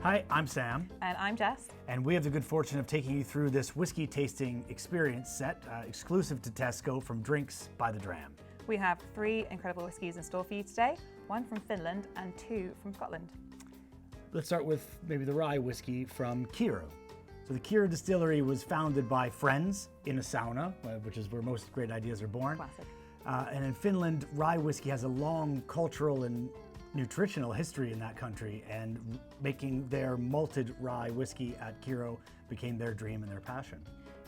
Hi, I'm Sam. And I'm Jess. And we have the good fortune of taking you through this whiskey tasting experience set exclusive to Tesco from Drinks by The Dram. We have 3 incredible whiskies in store for you today, 1 from Finland and 2 from Scotland. Let's start with maybe the rye whiskey from Kyro. So the Kyro distillery was founded by friends in a sauna, which is where most great ideas are born. Classic. And in Finland, rye whiskey has a long cultural and nutritional history in that country, and making their malted rye whiskey at Kyro became their dream and their passion.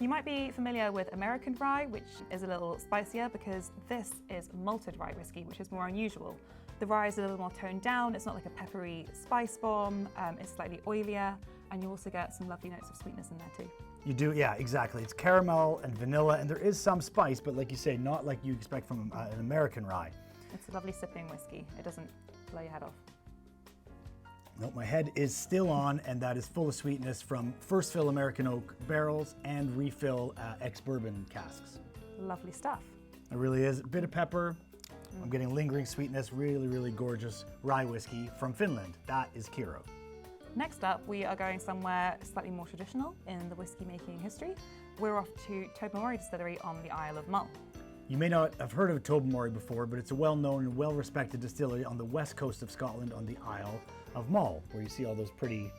You might be familiar with American rye, which is a little spicier because this is malted rye whiskey, which is more unusual. The rye is a little more toned down, it's not like a peppery spice bomb, it's slightly oilier, and you also get some lovely notes of sweetness in there too. You do, yeah, exactly. It's caramel and vanilla, and there is some spice, but like you say, not like you expect from an American rye. It's a lovely sipping whiskey. It doesn't blow your head off. Nope, my head is still on, and that is full of sweetness from first fill American oak barrels and refill ex-bourbon casks. Lovely stuff. It really is. A bit of pepper. I'm getting lingering sweetness. Really, really gorgeous rye whiskey from Finland. That is Kyro. Next up, we are going somewhere slightly more traditional in the whiskey making history. We're off to Tobermory Distillery on the Isle of Mull. You may not have heard of Tobermory before, but it's a well-known and well-respected distillery on the west coast of Scotland on the Isle of Mull, where you see all those pretty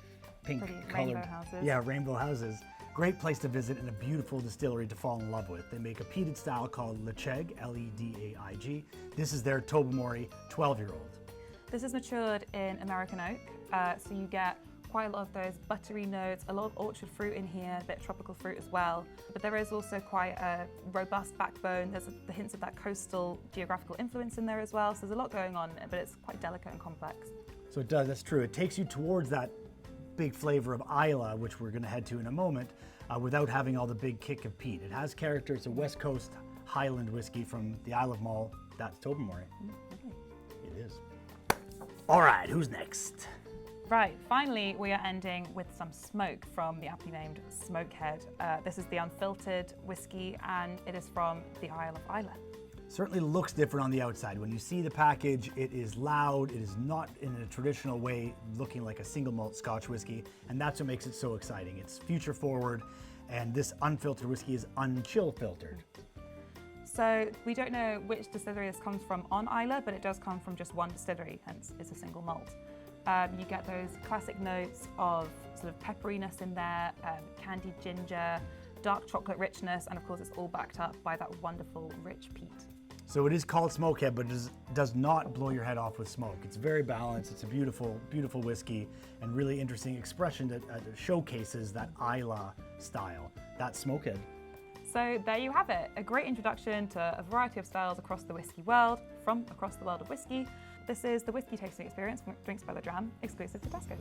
pink-colored rainbow houses. Yeah, rainbow houses. Great place to visit and a beautiful distillery to fall in love with. They make a peated style called Ledaig, L-E-D-A-I-G. This is their Tobermory 12-year-old. This is matured in American oak, so you get quite a lot of those buttery notes, a lot of orchard fruit in here, a bit of tropical fruit as well. But there is also quite a robust backbone. There's the hints of that coastal geographical influence in there as well. So there's a lot going on, but it's quite delicate and complex. So it does, that's true. It takes you towards that big flavor of Islay, which we're going to head to in a moment, without having all the big kick of peat. It has character. It's a West Coast Highland whiskey from the Isle of Mull. That's Tobermory. It is. All right, who's next? Right, finally we are ending with some smoke from the aptly named Smokehead. This is the unfiltered whiskey and it is from the Isle of Islay. Certainly looks different on the outside. When you see the package, it is loud. It is not in a traditional way looking like a single malt Scotch whiskey, and that's what makes it so exciting. It's future forward, and this unfiltered whiskey is unchill filtered. So we don't know which distillery this comes from on Islay, but it does come from just one distillery, hence it's a single malt. You get those classic notes of sort of pepperiness in there, candied ginger, dark chocolate richness, and of course it's all backed up by that wonderful rich peat. So it is called Smokehead, but it does not blow your head off with smoke. It's very balanced. It's a beautiful, beautiful whiskey and really interesting expression that showcases that Islay style. That's Smokehead. So there you have it, a great introduction to a variety of styles across the whiskey world, from across the world of whiskey. This is the whiskey tasting experience from Drinks by The Dram, exclusive to Tesco.